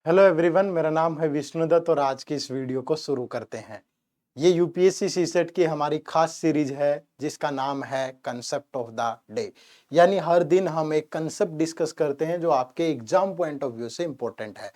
Hello everyone, मेरा नाम है विष्णुदत्त और आज की इस वीडियो को शुरू करते हैं। ये यूपीएससी सीसेट की हमारी खास सीरीज है जिसका नाम है कंसेप्ट ऑफ द डे। यानी हर दिन हम एक कंसेप्ट डिस्कस करते हैं जो आपके एग्जाम पॉइंट ऑफ व्यू से इंपॉर्टेंट है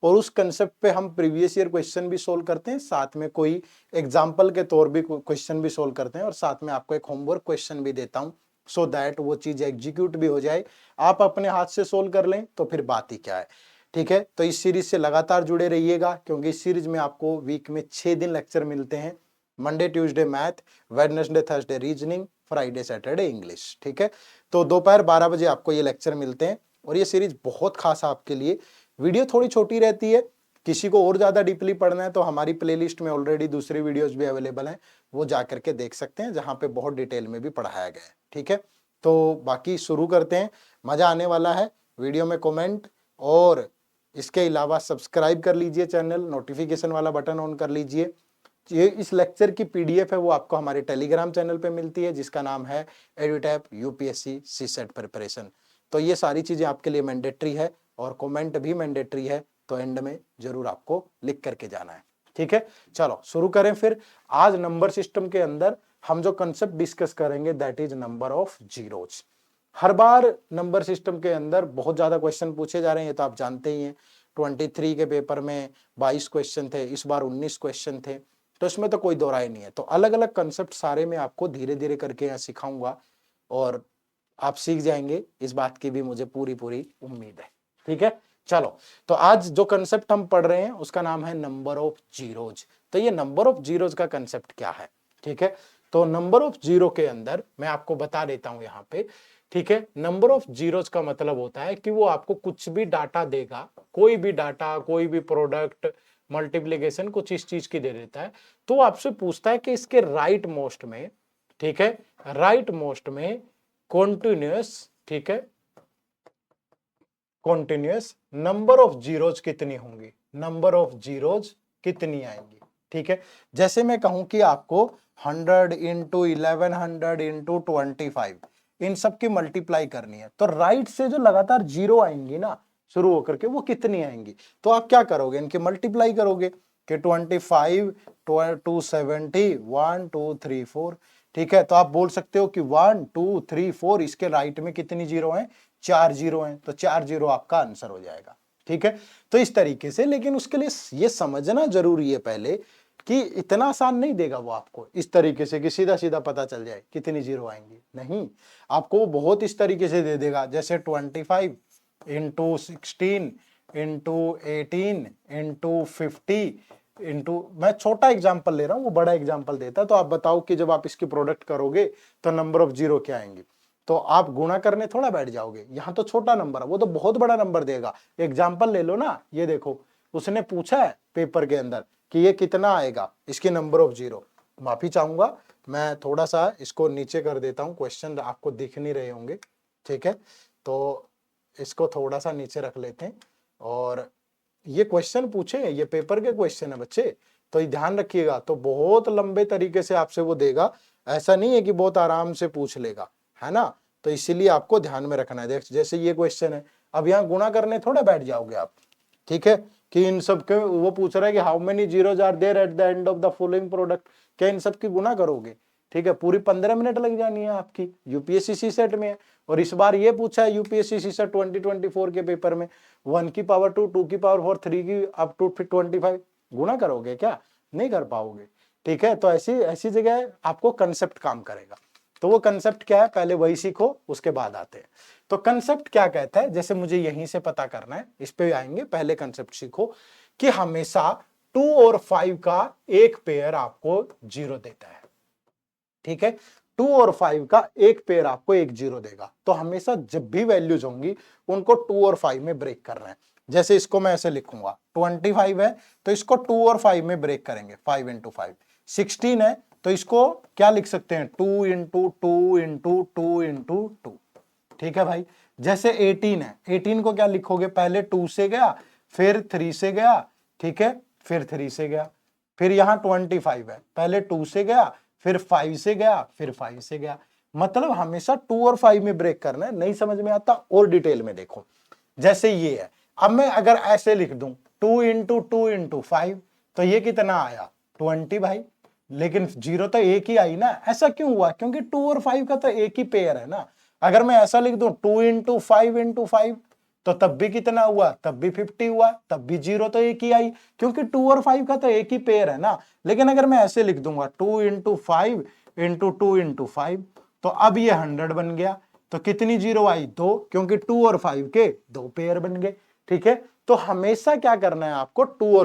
और उस कंसेप्ट पे हम प्रीवियस ईयर क्वेश्चन भी सोल्व करते हैं, साथ में कोई एग्जाम्पल के तौर भी क्वेश्चन भी सोल्व करते हैं और साथ में आपको एक होमवर्क क्वेश्चन भी देता हूँ सो दैट वो चीज एग्जीक्यूट भी हो जाए। आप अपने हाथ से सोल्व कर लें तो फिर बात ही क्या है। ठीक है, तो इस सीरीज से लगातार जुड़े रहिएगा क्योंकि इस सीरीज में आपको वीक में 6 दिन लेक्चर मिलते हैं। Monday Tuesday math, Wednesday Thursday reasoning, Friday Saturday English. ठीक है, तो दोपहर 12 बजे आपको ये लेक्चर मिलते हैं और ये सीरीज बहुत खास है आपके लिए। वीडियो थोड़ी छोटी रहती है, किसी को और ज्यादा डीपली पढ़ना है तो हमारी प्लेलिस्ट में ऑलरेडी दूसरी वीडियोस भी अवेलेबल हैं, वो जा करके देख सकते हैं जहां पे बहुत डिटेल में भी पढ़ाया गया है। ठीक है, तो बाकी शुरू करते हैं, मजा आने वाला है। वीडियो में कमेंट और इसके अलावा सब्सक्राइब कर लीजिए चैनल, नोटिफिकेशन वाला बटन ऑन कर लीजिए। ये इस लेक्चर की पीडीएफ है वो आपको हमारे टेलीग्राम चैनल पे मिलती है जिसका नाम है एडुटैप यूपीएससी सीसेट प्रिपरेशन। तो ये सारी चीजें आपके लिए मैंडेटरी है और कमेंट भी मैंडेटरी है, तो एंड में जरूर आपको लिख करके जाना है। ठीक है, चलो शुरू करें फिर। आज नंबर सिस्टम के अंदर हम जो कंसेप्ट डिस्कस करेंगे that is number of zeros. Her bar number system के अंदर बहुत ज्यादा क्वेश्चन पूछे जा रहे हैं, ये तो आप जानते ही हैं। 23 के पेपर में 22 क्वेश्चन थे, इस बार 19 क्वेश्चन थे, तो इसमें तो कोई दो राय नहीं है। तो अलग अलग कंसेप्ट सारे मैं आपको धीरे धीरे करके यहाँ सिखाऊंगा और आप सीख जाएंगे, इस बात की भी मुझे पूरी पूरी उम्मीद है। ठीक है, चलो तो आज जो कंसेप्ट हम पढ़ रहे हैं उसका नाम है नंबर ऑफ जीरोज। तो ये नंबर ऑफ जीरोज का कंसेप्ट क्या है? ठीक है, तो नंबर ऑफ जीरो के अंदर मैं आपको बता देता हूं यहाँ पे। ठीक है, नंबर ऑफ जीरोज का मतलब होता है कि वो आपको कुछ भी डाटा देगा, कोई भी डाटा, कोई भी प्रोडक्ट, मल्टीप्लीकेशन कुछ इस चीज की दे देता है, तो वो आपसे पूछता है कि इसके राइट मोस्ट में, ठीक है, राइट मोस्ट में कॉन्टिन्यूअस, ठीक है, कॉन्टिन्यूअस नंबर ऑफ जीरोज कितनी होंगी, नंबर ऑफ जीरोज कितनी आएंगी। ठीक है, जैसे मैं कहूं कि आपको 100 इंटू 1100 इंटू 25 इन सब की मल्टीप्लाई करनी है, तो राइट से जो लगातार जीरो आएंगी ना शुरू होकर के, वो कितनी आएंगी, तो आप क्या करोगे, इनकी मल्टीप्लाई करोगे कि 25 270 1 2 3 4। ठीक है, तो आप बोल सकते हो कि 1 2 3 4 इसके राइट में कितनी जीरो हैं, 4 जीरो हैं, तो 4 जीरो आपका आंसर हो जाएगा। ठीक है, तो इस तरीके से, लेकिन उसके लिए ये समझना जरूरी है पहले कि इतना आसान नहीं देगा वो आपको इस तरीके से कि सीधा सीधा पता चल जाए कितनी जीरो आएंगी, नहीं, आपको वो बहुत इस तरीके से दे देगा, जैसे 25 इंटू 16 इंटू 18 इंटू 50 इंटू, मैं छोटा एग्जाम्पल ले रहा हूं, वो बड़ा एग्जाम्पल देता है। तो आप बताओ कि जब आप इसकी प्रोडक्ट करोगे तो नंबर ऑफ जीरो क्या आएंगे, तो आप गुणा करने थोड़ा बैठ जाओगे, यहां तो छोटा नंबर है, वो तो बहुत बड़ा नंबर देगा। एग्जाम्पल ले लो ना, ये देखो उसने पूछा है पेपर के अंदर कि ये कितना आएगा, इसकी नंबर ऑफ जीरो। माफी चाहूंगा, मैं थोड़ा सा इसको नीचे कर देता हूं, क्वेश्चन आपको दिख नहीं रहे होंगे। ठीक है, तो इसको थोड़ा सा नीचे रख लेते हैं और ये क्वेश्चन पूछे, ये पेपर के क्वेश्चन है बच्चे, तो ये ध्यान रखिएगा। तो बहुत लंबे तरीके से आपसे वो देगा, ऐसा नहीं है कि बहुत आराम से पूछ लेगा, है ना, तो इसीलिए आपको ध्यान में रखना है। जैसे ये क्वेश्चन है, अब यहाँ गुणा करने थोड़ा बैठ जाओगे आप। ठीक है, कि इन सब के वो पूछ रहा है कि how many zeros are there at the end of the following product, क्या इन सब की गुणा करोगे। ठीक है, पूरी 15 मिनट लग जानी है आपकी, यूपीएससी सीसेट में है। और इस बार ये पूछा है यूपीएससी सीसेट 2024 के पेपर में, 1 की पावर 2, 2 की पावर 4, 3 की अप टू 25, गुणा करोगे क्या, नहीं कर पाओगे। ठीक है, तो ऐसी ऐसी जगह आपको कंसेप्ट काम करेगा। तो वो कंसेप्ट क्या है, पहले वही सीखो, उसके बाद आते हैं। तो कंसेप्ट क्या कहता है, जैसे मुझे यहीं से पता करना है, इस पे आएंगे, पहले कंसेप्ट सीखो कि हमेशा 2 और 5 का एक पेयर आपको जीरो देता है। ठीक है, 2 और 5 का एक पेयर आपको एक जीरो देगा, तो हमेशा जब भी वैल्यूज होंगी उनको 2 और 5 में ब्रेक करना है। जैसे इसको मैं ऐसे लिखूंगा, 25 है तो इसको 2 और 5 में ब्रेक करेंगे, 5 इंटू 5। 16 है तो इसको क्या लिख सकते हैं, 2 इंटू 2 इंटू 2 इंटू 2। ठीक है भाई, जैसे 18 है, 18 को क्या लिखोगे, पहले 2 से गया, फिर 3 से गया, ठीक है, फिर 3 से गया, फिर यहां 25 है, पहले 2 से गया, फिर 5 से गया, फिर 5 से गया। मतलब हमेशा 2 और 5 में ब्रेक करना है। नहीं समझ में आता और डिटेल में देखो, जैसे ये है, अब मैं अगर ऐसे लिख दूं 2 × 2 × 5, तो ये कितना आया 20 भाई, लेकिन जीरो तो एक ही आई ना। ऐसा क्यों हुआ? क्योंकि 2 और 5 का तो एक ही पेयर है ना। अगर मैं ऐसा लिख दूं 2 × 5 × 5, तो तब भी कितना हुआ? तब भी 50 हुआ, तब भी जीरो तो एक ही आई, क्योंकि 2 और 5 का तो एक ही पेयर है ना। लेकिन अगर मैं ऐसे लिख दूंगा 2 × 5 × 2 × 5, तो अब ये 100 बन गया। तो कितनी जीरो आई? 2, क्योंकि 2 और 5 के दो पेयर बन गए। ठीक है, तो हमेशा क्या करना है आपको? 2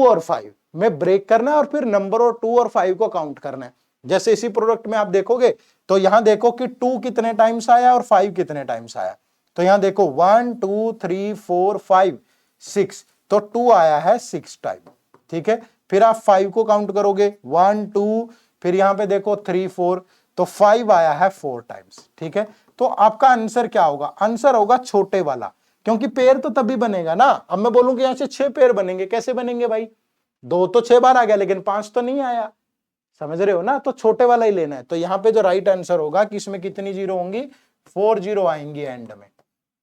और 5 में ब्रेक करना है और फिर नंबर और 2 और 5 को काउंट करना है। जैसे इसी प्रोडक्ट में आप देखोगे तो यहां देखो कि 2 कितने टाइम्स आया और 5 कितने टाइम्स आया। तो यहां देखो 1 2 3 4 5 6, तो 2 आया है 6 टाइम। ठीक है, फिर आप 5 को काउंट करोगे 1 2, फिर यहां पे देखो 3 4, तो 5 आया है 4 टाइम्स। ठीक है, तो आपका आंसर क्या होगा? आंसर होगा छोटे वाला, क्योंकि पेयर तो तभी बनेगा ना। अब मैं बोलूंगा यहां से 6 पेयर बनेंगे, कैसे बनेंगे भाई? 2 तो 6 बार आ गया, लेकिन 5 तो नहीं आया, समझ रहे हो ना? तो छोटे वाला ही लेना है। तो यहां पे जो राइट आंसर होगा कि इसमें कितनी जीरो होंगी? 4 जीरो आएंगी एंड में।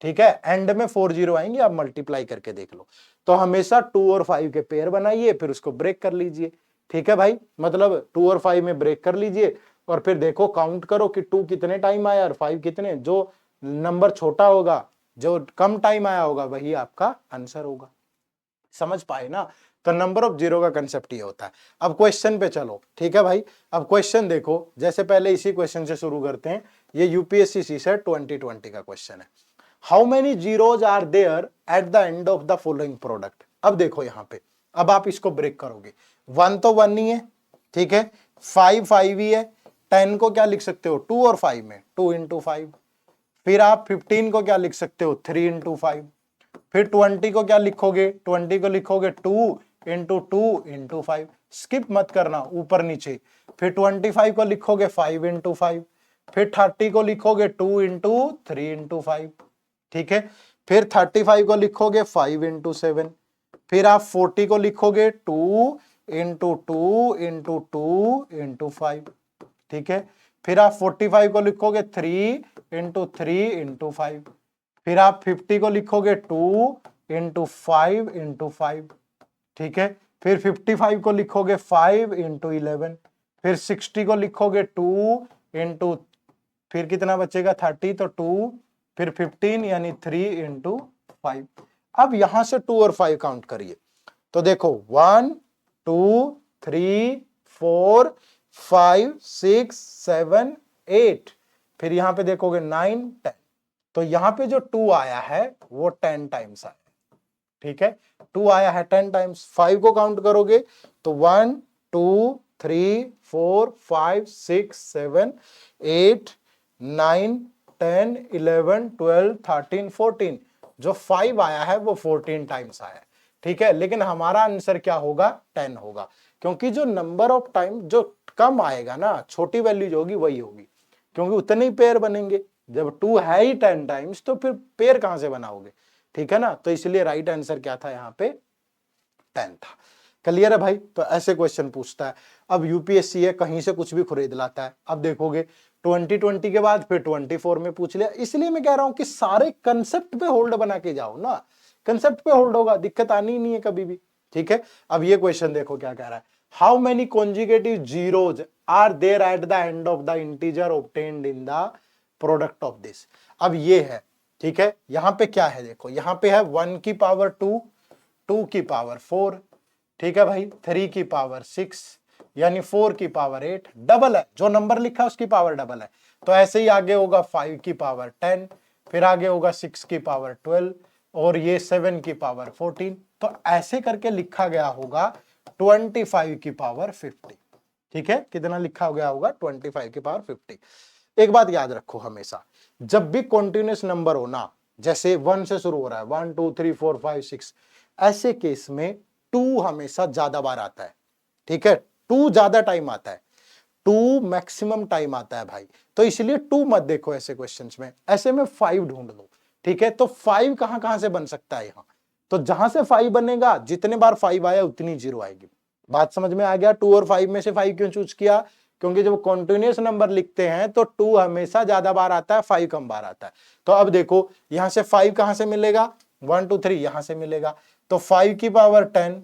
ठीक है, एंड में 4 जीरो आएंगे, आप मल्टीप्लाई करके देख लो। तो हमेशा 2 और 5 के पेयर बनाइए, फिर उसको ब्रेक कर लीजिए। ठीक है भाई, मतलब 2 और 5 में ब्रेक कर लीजिए और फिर देखो काउंट करो कि 2 कितने टाइम आया और 5 कितने। जो नंबर छोटा होगा, जो कम टाइम आया होगा, वही आपका आंसर होगा। समझ पाए ना? तो नंबर ऑफ जीरो का कंसेप्ट ये होता है। अब क्वेश्चन पे चलो। ठीक है भाई, अब क्वेश्चन देखो। जैसे पहले इसी क्वेश्चन से शुरू करते हैं। ये यूपीएससी सीसेट 2020 का क्वेश्चन है। How many zeros are there at the end of the following product? अब देखो यहां पे, अब आप इसको ब्रेक करोगे। 1 तो 1 ही है, ठीक है, 5 5 ही है, 10 को क्या लिख सकते हो 2 और 5 में 2 × 5, फिर आप 15 को क्या लिख सकते हो 3 × 5, फिर 20 को क्या लिखोगे? 20 को लिखोगे 2 × 2 × 5, स्किप मत करना ऊपर नीचे। फिर 25 को लिखोगे 5 × 5, फिर 30 को लिखोगे 2 × 3 × 5। ठीक है, फिर 35 को लिखोगे 5 × 7, फिर आप 40 को लिखोगे 2 × 2 × 2 × 5। ठीक है, फिर आप 45 को लिखोगे 3 × 3 × 5, फिर आप 50 को लिखोगे 2 × 5 × 5। ठीक है, फिर 55 को लिखोगे 5 × 11, फिर 60 को लिखोगे 2 × फिर कितना बचेगा 30, तो 2, फिर 15 यानी 3 × 5। अब यहां से 2 और 5 काउंट करिए। तो देखो 1 2 3 4 5 6 7 8, फिर यहां पे देखोगे 9 10, तो यहां पे जो 2 आया है वो 10 टाइम्स आया। ठीक है, 2 आया है 10 टाइम्स। 5 को काउंट करोगे तो 1 2 3 4 5 6 7 8 9 10 11 12 13 14, जो 5 आया है वो 14 टाइम्स आया है। ठीक है, लेकिन हमारा आंसर क्या होगा? 10 होगा, क्योंकि जो नंबर ऑफ टाइम जो कम आएगा ना, छोटी वैल्यू जो होगी वही होगी, क्योंकि उतने ही पेयर बनेंगे। जब 2 है ही 10 टाइम्स तो फिर पेयर कहां से बनाओगे? ठीक है ना, तो इसलिए राइट आंसर क्या था यहाँ पे? 10 था। क्लियर है भाई? तो ऐसे क्वेश्चन पूछता है। अब यूपीएससी है, कहीं से कुछ भी खरीद लाता है। अब देखोगे 2020 के बाद फिर 24 में पूछ लिया। इसलिए मैं कह रहा हूं कि सारे कंसेप्ट पे होल्ड बना के जाओ ना, कंसेप्ट पे होल्ड होगा, दिक्कत आनी ही नहीं है कभी भी। ठीक है, अब ये क्वेश्चन देखो क्या कह रहा है। How many consecutive zeros are there at the end of the integer obtained in the product of this? अब ये है, ठीक है, यहां पे क्या है देखो, यहां पे है 1 की पावर 2, 2 की पावर 4, ठीक है भाई, 3 की पावर 6, यानी 4 की पावर 8, डबल है, जो नंबर लिखा है उसकी पावर डबल है। तो ऐसे ही आगे होगा 5 की पावर 10, फिर आगे होगा 6 की पावर 12, और ये 7 की पावर 14। तो ऐसे करके लिखा गया होगा 25 की पावर 50। ठीक है, कितना लिखा गया होगा? 25 की पावर 50। एक बात याद रखो हमेशा, जब भी कॉन्टिन्यूस नंबर हो ना, जैसे 1 से शुरू हो रहा है 1 2 3 4 5 6, ऐसे केस में 2 हमेशा ज्यादा बार आता है। ठीक है, 2 ज्यादा टाइम आता है, 2 मैक्सिमम टाइम आता है भाई। तो इसलिए 2 मत देखो ऐसे क्वेश्चंस में, ऐसे में 5 ढूंढ लो। ठीक है, तो 5 कहां कहां से बन सकता है यहां? तो जहां से 5 बनेगा, जितने बार 5 आया उतनी जीरो आएगी। बात समझ में आ गया? 2 और 5 में से 5 क्यों चूज किया? क्योंकि जब कॉन्टिन्यूस नंबर लिखते हैं तो 2 हमेशा ज्यादा बार आता है, 5 कम बार आता है। तो अब देखो यहां से 5 कहां से मिलेगा? 1 2 3 यहां से मिलेगा, तो 5 की पावर 10,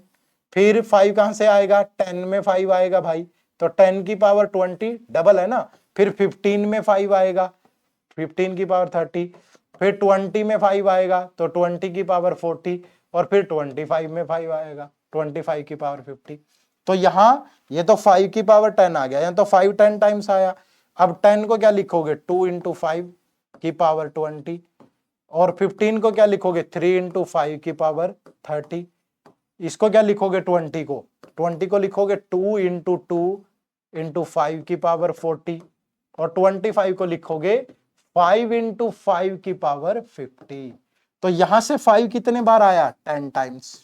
फिर 5 कहां से आएगा, 10 में 5 आएगा भाई, तो 10 की पावर 20 डबल है ना, फिर 15 में 5 आएगा, 15 की पावर 30, फिर 20 में 5 आएगा तो 20 की पावर 40, और फिर 25 में 5 आएगा, 25 की पावर 50। तो यहां ये तो 5 की पावर 10 आ गया, यहां तो 5 10 टाइम्स आया। अब 10 को क्या लिखोगे, 2 इंटू 5 की पावर 20, और 15 को क्या लिखोगे, 3 इंटू 5 की पावर 30। इसको क्या लिखोगे, 20 को लिखोगे 2 इंटू 2 इंटू 5 की पावर 40, और 25 को लिखोगे 5 इंटू 5 की पावर 50। तो यहां से 5 कितने बार आया, 10 टाइम्स,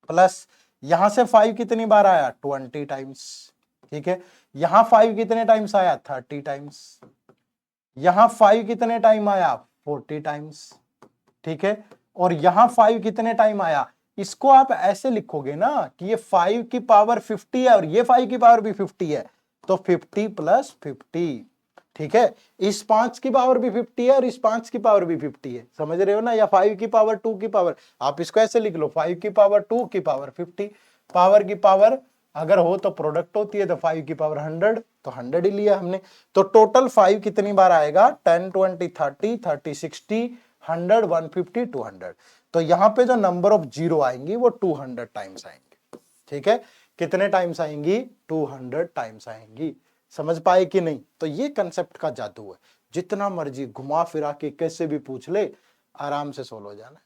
प्लस यहां से 5 कितनी बार आया, 20 टाइम्स। ठीक है, यहां 5 कितने टाइम्स आया, 30 टाइम्स, यहां 5 कितने टाइम आया, 40 टाइम्स। ठीक है, और यहां 5 कितने टाइम आया, इसको आप ऐसे लिखोगे ना कि ये 5 की पावर 50 है और ये 5 की पावर भी 50 है, तो 50 प्लस 50। ठीक है, इस 5 की पावर भी 50 है और इस 5 की पावर भी 50 है, समझ रहे हो ना, या 5 की पावर 2 की पावर, आप इसको ऐसे लिख लो, 5 की पावर 2 की पावर 50, पावर की पावर अगर हो तो प्रोडक्ट होती है, तो 5 की पावर 100, तो 100 ही लिया हमने। तो टोटल 5 कितनी बार आएगा, 10 20 30 30 60 100 150 200। तो यहां पे जो नंबर ऑफ जीरो आएंगी वो 200 टाइम्स आएंगे। ठीक है, कितने टाइम्स आएंगी, 200 टाइम्स आएंगी। समझ पाए कि नहीं, तो ये कंसेप्ट का जादू है, जितना मर्जी घुमा फिरा के कैसे भी पूछ ले, आराम से सोल्व हो जाना।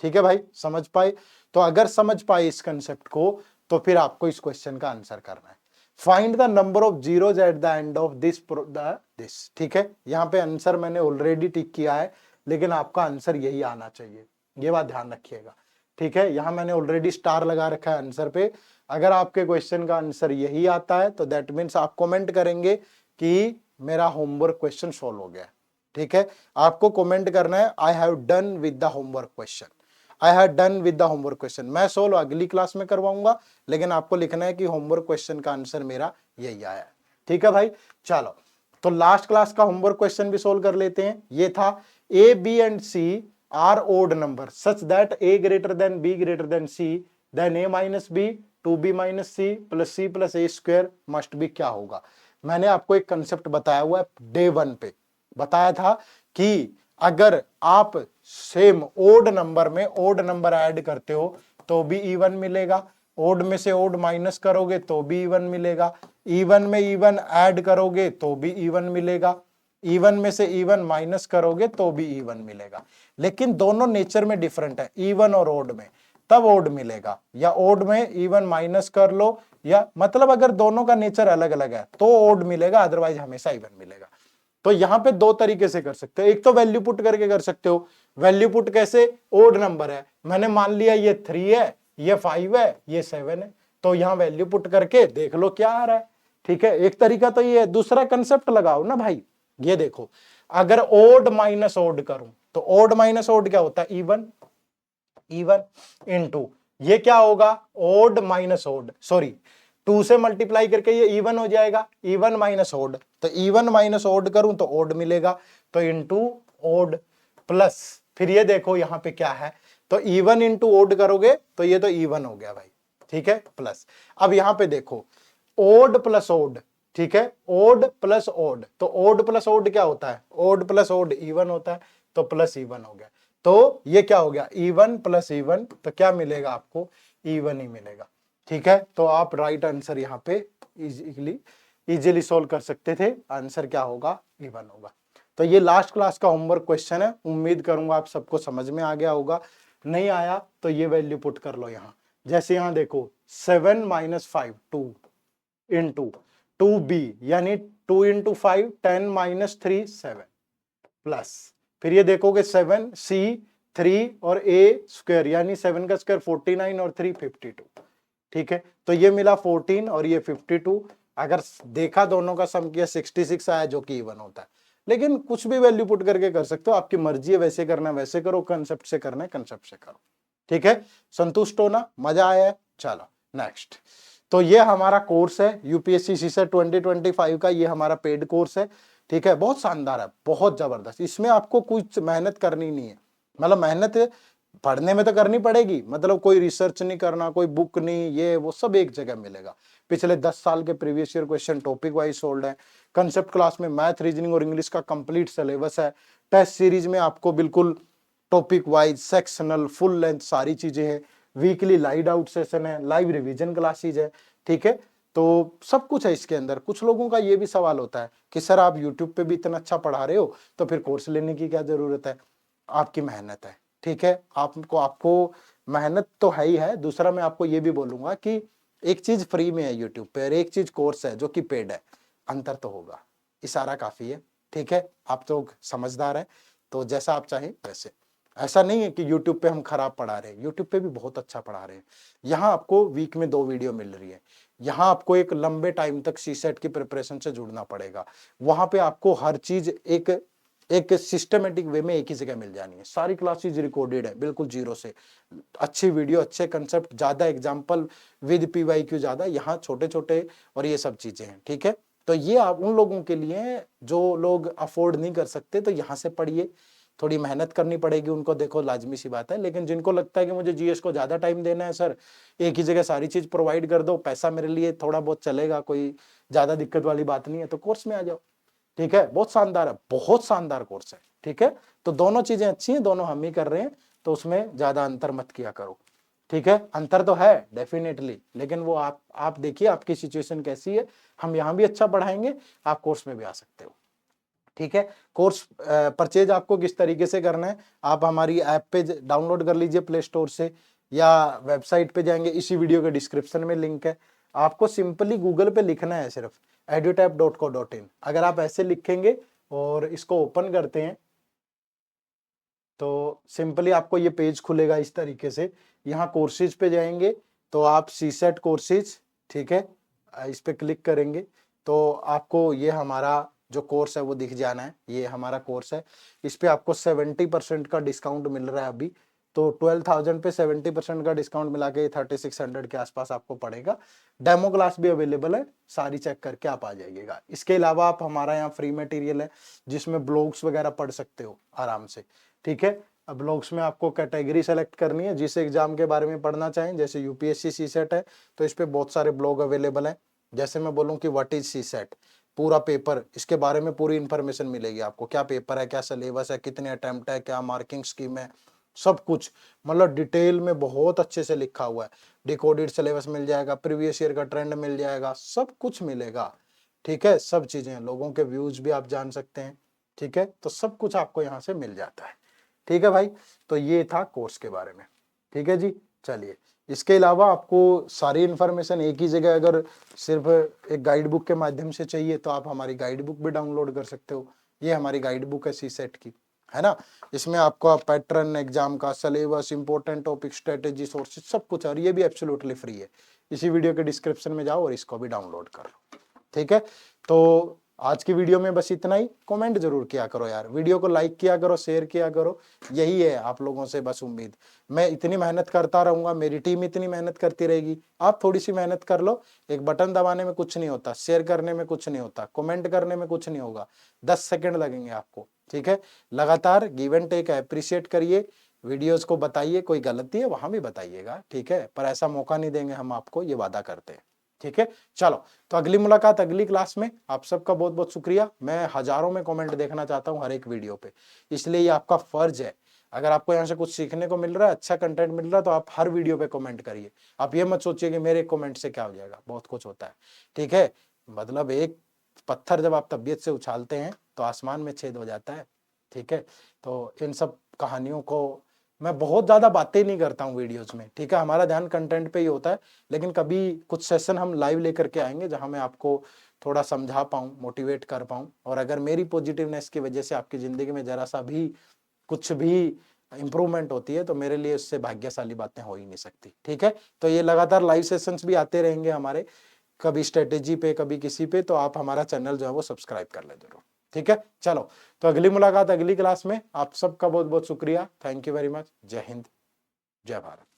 ठीक है भाई, समझ पाए, तो अगर समझ पाए इस कंसेप्ट को, तो फिर आपको इस क्वेश्चन का आंसर करना है, find the number of zeros eight the end of this. ठीक है, यहां पे आंसर मैंने ऑलरेडी टिक किया है, लेकिन आपका आंसर यही आना चाहिए, ये बात ध्यान रखिएगा। ठीक है, यहां मैंने ऑलरेडी स्टार लगा रखा है आंसर पे, अगर आपके क्वेश्चन का आंसर यही आता है तो दैट मीन्स आप कमेंट करेंगे कि मेरा होमवर्क क्वेश्चन सॉल्व हो गया। ठीक है, आपको कमेंट करना है I have done with the homework question, I have done with the homework question. मैं सोल्व अगली क्लास में करवाऊंगा, लेकिन आपको लिखना है कि होमवर्क क्वेश्चन का आंसर मेरा यही आया है। ठीक है भाई, चलो तो लास्ट क्लास का होमवर्क क्वेश्चन भी सोल्व कर लेते हैं। ये था A B and C are odd number such that A greater than B greater than C, then A minus B 2b minus C plus C plus A square must be क्या होगा। मैंने आपको एक कंसेप्ट बताया हुआ है, day 1 पे बताया था कि अगर आप सेम ओड नंबर में ओड नंबर ऐड करते हो तो भी इवन मिलेगा, ओड में से ओड माइनस करोगे तो भी इवन मिलेगा, इवन में इवन ऐड करोगे तो भी इवन मिलेगा, इवन में से इवन माइनस करोगे तो भी इवन मिलेगा। लेकिन दोनों नेचर में डिफरेंट है, इवन और ओड में, तब ओड मिलेगा, या ओड में इवन माइनस कर लो, या मतलब अगर दोनों का नेचर अलग अलग है तो ओड मिलेगा, अदरवाइज हमेशा इवन मिलेगा। तो यहां पे दो तरीके से कर सकते हो, एक तो वैल्यू पुट करके कर सकते हो। वैल्यू पुट कैसे, ओड नंबर है, मैंने मान लिया ये 3 है, ये 5 है, ये 7 है, तो यहां वैल्यू पुट करके देख लो क्या आ रहा है। ठीक है, एक तरीका तो ये है, दूसरा कंसेप्ट लगाओ ना भाई, ये देखो अगर ओड माइनस ओड करूं तो ओड माइनस ओड क्या होता है, इवन, इवन इनटू ये क्या होगा, ओड माइनस ओड, सॉरी 2 से मल्टीप्लाई करके ये इवन हो जाएगा, इवन माइनस ओड, तो इवन माइनस ओड करूं तो ओड मिलेगा, तो इनटू ओड, प्लस फिर ये देखो यहां पे क्या है, तो इवन इंटू ओड करोगे तो ये तो इवन हो गया भाई। ठीक है, प्लस अब यहां पे देखो ओड प्लस ओड, ठीक है, ओड प्लस ओड, तो ओड प्लस ओड क्या होता है, ओड प्लस ओड इवन होता है, तो प्लस इवन हो गया, तो ये क्या हो गया, इवन प्लस इवन, तो क्या मिलेगा आपको, इवन ही मिलेगा। ठीक है, तो आप राइट आंसर यहाँ पे इजीली सोल्व कर सकते थे, आंसर क्या होगा, इवन होगा। तो ये लास्ट क्लास का होमवर्क क्वेश्चन है, उम्मीद करूंगा आप सबको समझ में आ गया होगा, नहीं आया तो ये वैल्यू पुट कर लो यहाँ, जैसे यहाँ देखो 7 माइनस 5 2 इंटू 2b यानी 2 इंटू 5 10 माइनस 3 7 प्लस फिर ये देखोगे 7 c 3 और a स्क्वायर यानी 7 का स्क्वायर 49 और 3 52। ठीक है, तो ये मिला 14 और ये 52, अगर देखा दोनों का सम किया 66 आया जो कि इवन होता है, लेकिन कुछ भी वैल्यू पुट करके कर सकते हो, आपकी मर्जी है, वैसे करना है वैसे करो, कंसेप्ट से करना है कंसेप्ट से करो। ठीक है, संतुष्ट हो ना, मजा आया है, चलो नेक्स्ट। तो ये हमारा कोर्स है यूपीएससी सीसेट 2025 का, ये हमारा पेड कोर्स है। ठीक है, बहुत शानदार है, बहुत जबरदस्त, इसमें आपको कुछ मेहनत करनी नहीं है, मतलब मेहनत पढ़ने में तो करनी पड़ेगी, मतलब कोई रिसर्च नहीं करना, कोई बुक नहीं, ये वो सब एक जगह मिलेगा। पिछले 10 साल के previous year question topic wise sold है। कंसेप्ट क्लास में मैथ, रीजनिंग और इंग्लिश का कंप्लीट सिलेबस है। टेस्ट सीरीज में आपको बिल्कुल topic wise, sectional, full length सारी चीजें हैं। वीकली लाइव आउट सेशन है, लाइव रिवीजन क्लासेज है, ठीक है। तो सब कुछ है इसके अंदर। कुछ लोगों का ये भी सवाल होता है कि सर आप यूट्यूब पे भी इतना अच्छा पढ़ा रहे हो तो फिर कोर्स लेने की क्या जरूरत है। आपकी मेहनत है, ठीक है, आपको मेहनत तो है ही है। दूसरा मैं आपको ये भी बोलूंगा कि एक चीज फ्री में है यूट्यूब पे और एक चीज कोर्स है जो कि पेड है, अंतर तो होगा। इशारा काफी है, ठीक है। आप तो समझदार है, तो जैसा आप चाहें वैसे। ऐसा नहीं है कि यूट्यूब पे हम खराब पढ़ा रहे हैं, यूट्यूब पे भी बहुत अच्छा पढ़ा रहे हैं। यहाँ आपको वीक में 2 वीडियो मिल रही है। यहाँ आपको एक लंबे टाइम तक सीसेट की प्रिपरेशन से जुड़ना पड़ेगा। वहां पे आपको हर चीज एक सिस्टमेटिक वे में एक ही जगह मिल जानी है। सारी क्लासेज रिकॉर्डेड है बिल्कुल जीरो से। अच्छी वीडियो, अच्छे कंसेप्ट, ज्यादा एग्जाम्पल विद PYQ ज्यादा, यहाँ छोटे छोटे और ये सब चीजें हैं, ठीक है। तो ये आप उन लोगों के लिए जो लोग अफोर्ड नहीं कर सकते, तो यहाँ से पढ़िए। थोड़ी मेहनत करनी पड़ेगी उनको, देखो लाजमी सी बात है। लेकिन जिनको लगता है कि मुझे GS को ज्यादा टाइम देना है सर, एक ही जगह सारी चीज प्रोवाइड कर दो, पैसा मेरे लिए थोड़ा बहुत चलेगा, कोई ज्यादा दिक्कत वाली बात नहीं है, तो कोर्स में आ जाओ, ठीक है। बहुत शानदार है, बहुत शानदार कोर्स है, ठीक है। तो दोनों चीजें अच्छी हैं, दोनों हम ही कर रहे हैं, तो उसमें ज्यादा अंतर मत किया करो, ठीक है। अंतर तो है डेफिनेटली, लेकिन वो आप देखिए आपकी सिचुएशन कैसी है। हम यहाँ भी अच्छा पढ़ाएंगे, आप कोर्स में भी आ सकते हो, ठीक है। कोर्स परचेज आपको किस तरीके से करना है, आप हमारी ऐप पे डाउनलोड कर लीजिए प्ले स्टोर से, या वेबसाइट पे जाएंगे, इसी वीडियो के डिस्क्रिप्शन में लिंक है। आपको सिंपली गूगल पे लिखना है सिर्फ edutap.co.in। अगर आप ऐसे लिखेंगे और इसको ओपन करते हैं तो सिंपली आपको ये पेज खुलेगा इस तरीके से। यहाँ कोर्सेज पे जाएंगे तो आप सीसेट कोर्सेज, ठीक है, इस पे क्लिक करेंगे तो आपको ये हमारा जो कोर्स है वो दिख जाना है। ये हमारा कोर्स है, इस पे आपको 70% का डिस्काउंट मिल रहा है अभी। तो 12,000 पे 70% का डिस्काउंट मिला के 3600 के आसपास आपको पड़ेगा। डेमो क्लास भी अवेलेबल है, सारी चेक करके आप आ जाइएगा। इसके अलावा आप हमारा यहाँ फ्री मटेरियल है जिसमें ब्लॉग्स वगैरह पढ़ सकते हो आराम से, ठीक है। अब ब्लॉग्स में आपको कैटेगरी सेलेक्ट करनी है, जिस एग्जाम के बारे में पढ़ना चाहें। जैसे UPSC सीसेट है तो इस पे बहुत सारे ब्लॉग अवेलेबल हैं। जैसे मैं बोलूं कि व्हाट इज सीसेट, पूरा पेपर, इसके बारे में पूरी इंफॉर्मेशन मिलेगी आपको। क्या पेपर है, क्या सिलेबस है, कितने अटेम्प्ट है, क्या मार्किंग स्कीम है, सब कुछ मतलब डिटेल में बहुत अच्छे से लिखा हुआ है। डिकोडेड सिलेबस मिल जाएगा, प्रीवियस ईयर का ट्रेंड मिल जाएगा, सब कुछ मिलेगा, ठीक है। सब चीजें, लोगों के व्यूज भी आप जान सकते हैं, ठीक है। तो सब कुछ आपको यहाँ से मिल जाता है, ठीक है भाई। तो ये था कोर्स के बारे में, ठीक है जी। चलिए, इसके अलावा आपको सारी इंफॉर्मेशन एक ही जगह अगर सिर्फ एक गाइड बुक के माध्यम से चाहिए तो आप हमारी गाइड बुक भी डाउनलोड कर सकते हो। ये हमारी गाइड बुक है सीसेट की, है ना। इसमें आपको पैटर्न एग्जाम का syllabus, important topic, strategy, sources, सब कुछ, और ये भी एब्सोल्युटली फ्री है। इसी वीडियो के डिस्क्रिप्शन में जाओ और इसको भी डाउनलोड कर लो, ठीक है। तो आज की वीडियो में बस इतना ही। कमेंट जरूर किया करो यार, वीडियो को लाइक किया करो, शेयर किया करो, यही है आप लोगों से बस उम्मीद। मैं इतनी मेहनत करता रहूंगा, मेरी टीम इतनी मेहनत करती रहेगी, आप थोड़ी सी मेहनत कर लो। एक बटन दबाने में कुछ नहीं होता, शेयर करने में कुछ नहीं होता, कमेंट करने में कुछ नहीं होगा, 10 सेकंड लगेंगे आपको, ठीक है। लगातार गिव एंड टेक अप्रिशिएट करिए, वीडियोज को बताइए, कोई गलती है वहां भी बताइएगा, ठीक है। पर ऐसा मौका नहीं देंगे हम आपको, ये वादा करते हैं, ठीक है। चलो, तो अगली मुलाकात अगली क्लास में। आप सबका बहुत बहुत शुक्रिया। मैं हजारों में कमेंट देखना चाहता हूं हर एक वीडियो पे, इसलिए ये आपका फर्ज है। अगर आपको यहाँ से कुछ सीखने को मिल रहा है, अच्छा कंटेंट मिल रहा है, तो आप हर वीडियो पे कमेंट करिए। आप ये मत सोचिए कि मेरे कमेंट से क्या हो जाएगा, बहुत कुछ होता है, ठीक है। मतलब एक पत्थर जब आप तबीयत से उछालते हैं तो आसमान में छेद हो जाता है, ठीक है। तो इन सब कहानियों को मैं बहुत ज्यादा बातें नहीं करता हूँ वीडियोज में, ठीक है। हमारा ध्यान कंटेंट पे ही होता है। लेकिन कभी कुछ सेशन हम लाइव लेकर के आएंगे जहां मैं आपको थोड़ा समझा पाऊँ, मोटिवेट कर पाऊँ। और अगर मेरी पॉजिटिवनेस की वजह से आपकी जिंदगी में जरा सा भी कुछ भी इंप्रूवमेंट होती है तो मेरे लिए उससे भाग्यशाली बातें हो ही नहीं सकती, ठीक है। तो ये लगातार लाइव सेशंस भी आते रहेंगे हमारे, कभी स्ट्रेटेजी पे, कभी किसी पे। तो आप हमारा चैनल जो है वो सब्सक्राइब कर ले जरूर, ठीक है। चलो, तो अगली मुलाकात अगली क्लास में। आप सबका बहुत बहुत शुक्रिया, थैंक यू वेरी मच। जय हिंद, जय भारत।